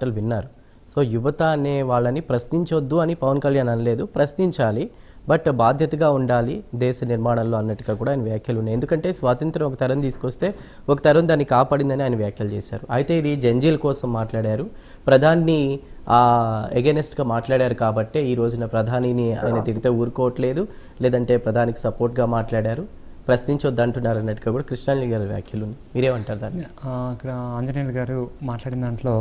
మాటలు విన్నారు. సో యువత అనే వాళ్ళని ప్రశ్నించొద్దు అని పవన్ కళ్యాణ్ అనలేదు, ప్రశ్నించాలి, బట్ బాధ్యతగా ఉండాలి దేశ నిర్మాణంలో అన్నట్టుగా కూడా ఆయన వ్యాఖ్యలు ఉన్నాయి. ఎందుకంటే స్వాతంత్రం ఒక తరం తీసుకొస్తే ఒక తరం దాన్ని కాపాడిందని ఆయన వ్యాఖ్యలు చేశారు. అయితే ఇది జంజీల కోసం మాట్లాడారు, ప్రధాని ఎగెనెస్ట్గా మాట్లాడారు కాబట్టే ఈ రోజున ప్రధానిని ఆయన తిడితే ఊరుకోవట్లేదు, లేదంటే ప్రధానికి సపోర్ట్గా మాట్లాడారు, ప్రశ్నించొద్దు అంటున్నారు అన్నట్టుగా కూడా కృష్ణారెడ్డి గారి వ్యాఖ్యలు. మీరేమంటారు దాన్ని? ఇక్కడ ఆంజనేయులు గారు మాట్లాడిన దాంట్లో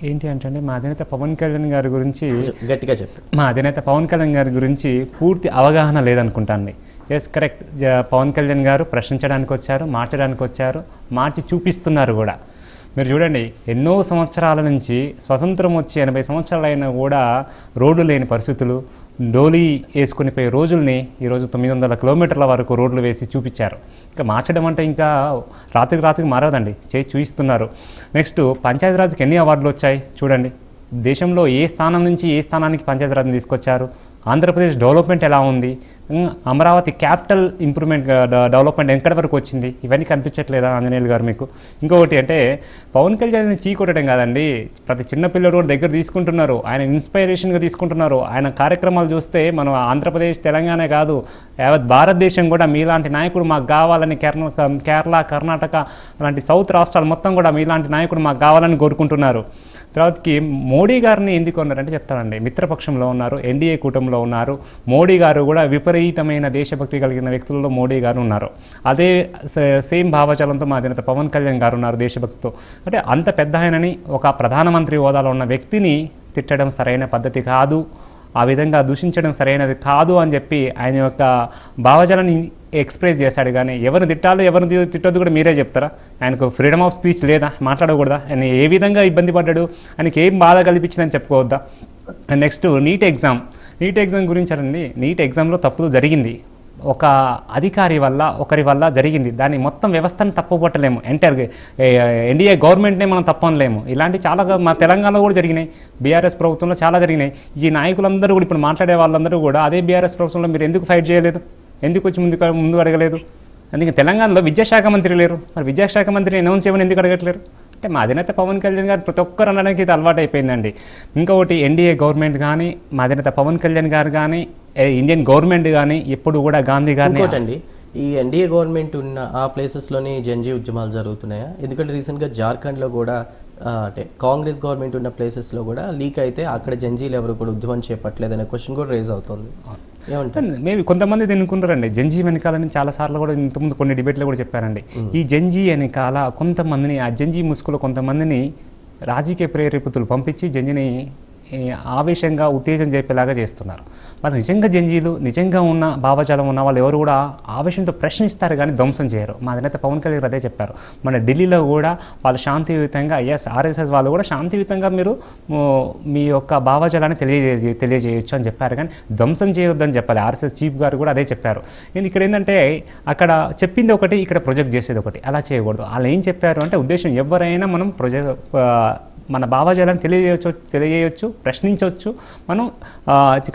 ఏంటి అంటే మా అధినేత పవన్ కళ్యాణ్ గారి గురించి గట్టిగా చెప్తారు. మా అధినేత పవన్ కళ్యాణ్ గారి గురించి పూర్తి అవగాహన లేదనుకుంటాను. Yes, correct. పవన్ కళ్యాణ్ గారు ప్రశ్నించడానికి వచ్చారు, మార్చడానికి వచ్చారు, మార్చి చూపిస్తున్నారు కూడా. మీరు చూడండి, ఎన్నో సంవత్సరాల నుంచి స్వతంత్రం వచ్చి 80 సంవత్సరాలైనా కూడా రోడ్లు లేని పరిస్థితులు, డోలీ వేసుకుని పోయే రోజుల్ని ఈరోజు 900 కిలోమీటర్ల వరకు రోడ్లు వేసి చూపించారు. ఇంకా మార్చడం అంటే ఇంకా రాత్రికి మారదండి, చేసి చూపిస్తున్నారు. నెక్స్ట్ పంచాయతీరాజ్కి ఎన్ని అవార్డులు వచ్చాయి చూడండి. దేశంలో ఏ స్థానం నుంచి ఏ స్థానానికి పంచాయతీరాజ్ని తీసుకొచ్చారు. ఆంధ్రప్రదేశ్ డెవలప్మెంట్ ఎలా ఉంది, అమరావతి క్యాపిటల్ ఇంప్రూవ్మెంట్ డెవలప్మెంట్ ఎక్కడి వరకు వచ్చింది, ఇవన్నీ కనిపించట్లేదా ఆంజనేయులు గారు మీకు? ఇంకొకటి అంటే పవన్ కళ్యాణ్ని చీకొట్టడం కాదండి, ప్రతి చిన్న పిల్లడు కూడా దగ్గర తీసుకుంటున్నారు, ఆయన ఇన్స్పైరేషన్గా తీసుకుంటున్నారు. ఆయన కార్యక్రమాలు చూస్తే మనం ఆంధ్రప్రదేశ్ తెలంగాణ కాదు, యావత్ భారతదేశం కూడా మీలాంటి నాయకుడు మాకు కావాలని, కేరళ కర్ణాటక లాంటి సౌత్ రాష్ట్రాలు మొత్తం కూడా మీలాంటి నాయకుడు మాకు కావాలని కోరుకుంటున్నారు. తర్వాతకి మోడీ గారిని ఎందుకు ఉన్నారంటే చెప్తానండి, మిత్రపక్షంలో ఉన్నారు, ఎన్డీఏ కూటమిలో ఉన్నారు. మోడీ గారు కూడా విపరీతమైన దేశభక్తి కలిగిన వ్యక్తులలో మోడీ గారు ఉన్నారు. అదే సేమ్ భావజాలంతో మా అధినేత పవన్ కళ్యాణ్ గారు ఉన్నారు దేశభక్తితో. అంటే అంత పెద్ద ఆయనని, ఒక ప్రధానమంత్రి హోదాలో ఉన్న వ్యక్తిని తిట్టడం సరైన పద్ధతి కాదు, ఆ విధంగా దూషించడం సరైనది కాదు అని చెప్పి ఆయన యొక్క భావజాలాన్ని ఎక్స్ప్రెస్ చేశాడు. కానీ ఎవరు తిట్టాలో ఎవరు తిట్టొద్దు కూడా మీరే చెప్తారా? ఆయనకు ఫ్రీడమ్ ఆఫ్ స్పీచ్ లేదా? మాట్లాడకూడదా? ఆయన ఏ విధంగా ఇబ్బంది పడ్డాడు, ఆయనకి ఏం బాధ కల్పించిందని చెప్పుకోవద్దా? నెక్స్ట్ నీట్ ఎగ్జామ్ గురించి అండి. నీట్ ఎగ్జామ్లో తప్పులు జరిగింది, ఒక అధికారి వల్ల ఒకరి వల్ల జరిగింది. దాన్ని మొత్తం వ్యవస్థను తప్పుపట్టలేము, ఎంటైర్ ఎన్డీఏ గవర్నమెంట్నే మనం తప్పనలేము. ఇలాంటి చాలా మా తెలంగాణలో కూడా జరిగినాయి, బీఆర్ఎస్ ప్రభుత్వంలో చాలా జరిగినాయి. ఈ నాయకులందరూ కూడా ఇప్పుడు మాట్లాడే వాళ్ళందరూ కూడా అదే బీఆర్ఎస్ ప్రభుత్వంలో మీరు ఎందుకు ఫైట్ చేయలేదు, ఎందుకు వచ్చి ముందు అడగలేదు? అందుకే తెలంగాణలో విద్యాశాఖ మంత్రి లేరు, మరి విద్యాశాఖ మంత్రిని అనౌన్స్ చేయమని ఎందుకు అడగట్లేరు? అంటే మా అధినేత పవన్ కళ్యాణ్ గారు ప్రతి ఒక్కరు అనడానికి ఇది అలవాటు అయిపోయిందండి. ఇంకొకటి ఎన్డీఏ గవర్నమెంట్ కానీ, మా అధినేత పవన్ కళ్యాణ్ గారు కానీ, ఇండియన్ గవర్నమెంట్ కానీ ఎప్పుడు కూడా గాంధీ గారిని. ఇంకోటండి, ఈ ఎన్డీఏ గవర్నమెంట్ ఉన్న ఆ ప్లేసెస్లోనే జంజీ ఉద్యమాలు జరుగుతున్నాయా? ఎందుకంటే రీసెంట్గా జార్ఖండ్లో కూడా అంటే కాంగ్రెస్ గవర్నమెంట్ ఉన్న ప్లేసెస్లో కూడా లీక్ అయితే అక్కడ జంజీలు ఎవరు కూడా ఉద్యమం చేపట్టలేదనే క్వశ్చన్ కూడా రేజ్ అవుతుంది. ఏమంటారు? మేబీ కొంతమంది తినుకుంటారండి జంజీ వెనకాలని, చాలాసార్లు కూడా ఇంతకుముందు కొన్ని డిబేట్లో కూడా చెప్పారండి. ఈ జంజీ వెనకాల కొంతమందిని, ఆ జంజీ ముసుగులో కొంతమందిని రాజకీయ ప్రేరేపితులు పంపించి జంజీని ఆవేశంగా ఉత్తేజం చేపేలాగా చేస్తున్నారు. వాళ్ళు నిజంగా జంజీలు, నిజంగా ఉన్న భావజాలం ఉన్న వాళ్ళు ఎవరు కూడా ఆవేశంతో ప్రశ్నిస్తారు కానీ ధ్వంసం చేయరు. మా అధినేత పవన్ కళ్యాణ్ అదే చెప్పారు. మన ఢిల్లీలో కూడా వాళ్ళు శాంతియుతంగా, ఆర్ఎస్ఎస్ వాళ్ళు కూడా శాంతియుతంగా మీరు మీ యొక్క భావజాలాన్ని తెలియజేయొచ్చు అని చెప్పారు, కానీ ధ్వంసం చేయొద్దని చెప్పాలి. ఆర్ఎస్ఎస్ చీఫ్ గారు కూడా అదే చెప్పారు. నేను ఇక్కడ ఏంటంటే అక్కడ చెప్పింది ఒకటి, ఇక్కడ ప్రొజెక్ట్ చేసేది ఒకటి, అలా చేయకూడదు. వాళ్ళు ఏం చెప్పారు అంటే ఉద్దేశం, ఎవరైనా మనం మన భావజాలాన్ని తెలియజేయొచ్చు, ప్రశ్నించవచ్చు మనం,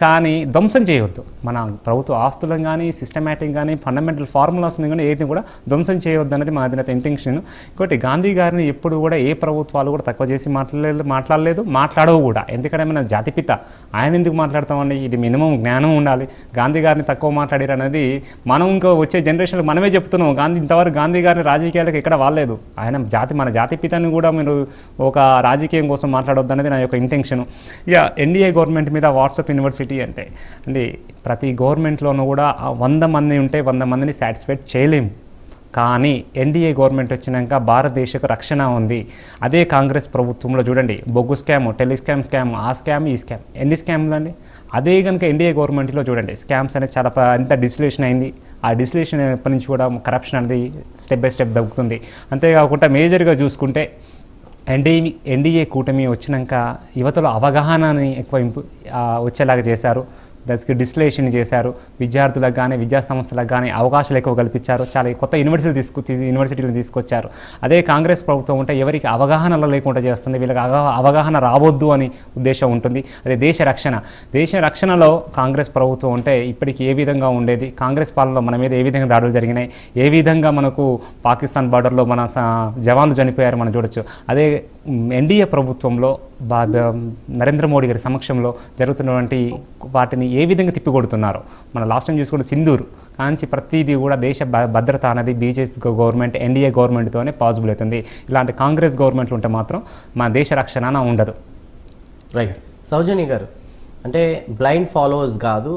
కానీ ధ్వంసం చేయవద్దు. మన ప్రభుత్వ ఆస్తులను కానీ, సిస్టమేటిక్ కానీ, ఫండమెంటల్ ఫార్ములాస్ని కానీ ఏది కూడా ధ్వంసం చేయవద్దు అనేది మా అధినేత ఇంటెన్షన్. ఇంకోటి, గాంధీ గారిని ఎప్పుడు కూడా ఏ ప్రభుత్వాలు కూడా తక్కువ చేసి మాట్లాడలేదు, మాట్లాడవు కూడా. ఎందుకంటే మన జాతిపిత, ఆయన ఎందుకు మాట్లాడతామండి? ఇది మినిమం జ్ఞానం ఉండాలి. గాంధీ గారిని తక్కువ మాట్లాడారు అనేది మనం ఇంకా వచ్చే జనరేషన్లకు మనమే చెప్తున్నాం. ఇంతవరకు గాంధీ గారిని రాజకీయాలకు ఎక్కడ వాడలేదు. ఆయన మన జాతిపితని కూడా మీరు ఒక రాజకీయం కోసం మాట్లాడొద్దు అనేది నా యొక్క ఇంటెన్షన్. ఇక ఎన్డీఏ గవర్నమెంట్ మీద వాట్సాప్ యూనివర్సిటీ అంటే ప్రతి గవర్నమెంట్లోనూ కూడా 100 మంది ఉంటే 100 మందిని సాటిస్ఫైడ్ చేయలేము. కానీ ఎన్డీఏ గవర్నమెంట్ వచ్చినాక భారతదేశకు రక్షణ ఉంది. అదే కాంగ్రెస్ ప్రభుత్వంలో చూడండి, బొగ్గు స్కామ్, టెలిస్కామ్ స్కామ్, ఆ స్కామ్, ఈ స్కామ్, ఎన్ని స్కామ్లు అండి. అదే కనుక ఎన్డీఏ గవర్నమెంట్లో చూడండి, స్కామ్స్ అనేది చాలా ఎంత డిస్లేషన్ అయింది. ఆ డిస్లేషన్ ఎప్పటి నుంచి కూడా కరప్షన్ అనేది స్టెప్ బై స్టెప్ తగ్గుతుంది. అంతేకాకుండా మేజర్గా చూసుకుంటే ఎన్డీఏ కూటమి వచ్చినాక యువతలో అవగాహనని ఎక్కువ వచ్చేలాగా చేశారు. దానికి డిస్టిలేషన్ చేశారు. విద్యార్థులకు కానీ విద్యా సంస్థలకు కానీ అవకాశాలు ఎక్కువ కల్పించారు. చాలా కొత్త యూనివర్సిటీలు తీసుకొచ్చారు. అదే కాంగ్రెస్ ప్రభుత్వం ఉంటే ఎవరికి అవగాహనలో లేకుండా చేస్తుంది, వీళ్ళకి అవగాహన రావద్దు అని ఉద్దేశం ఉంటుంది. అదే దేశ రక్షణలో కాంగ్రెస్ ప్రభుత్వం ఉంటే ఇప్పటికి ఏ విధంగా ఉండేది, కాంగ్రెస్ పాలనలో మన మీద ఏ విధంగా దాడులు జరిగినాయి, ఏ విధంగా మనకు పాకిస్తాన్ బార్డర్లో మన జవాన్లు చనిపోయారు మనం చూడొచ్చు. అదే ఎన్డీఏ ప్రభుత్వంలో నరేంద్ర మోడీ గారి సమక్షంలో జరుగుతున్నటువంటి వాటిని ఏ విధంగా తిప్పికొడుతున్నారో. మన లాస్ట్ టైం చూసుకుంటే సింధూర్ కాంచి ప్రతిదీ కూడా దేశ భద్రత అనేది బీజేపీ గవర్నమెంట్, ఎన్డీఏ గవర్నమెంట్తోనే పాసిబుల్ అవుతుంది. ఇలాంటి కాంగ్రెస్ గవర్నమెంట్లు ఉంటే మాత్రం మన దేశ రక్షణ ఉండదు. రైట్. సౌజన్య గారు, అంటే బ్లైండ్ ఫాలోవర్స్ కాదు,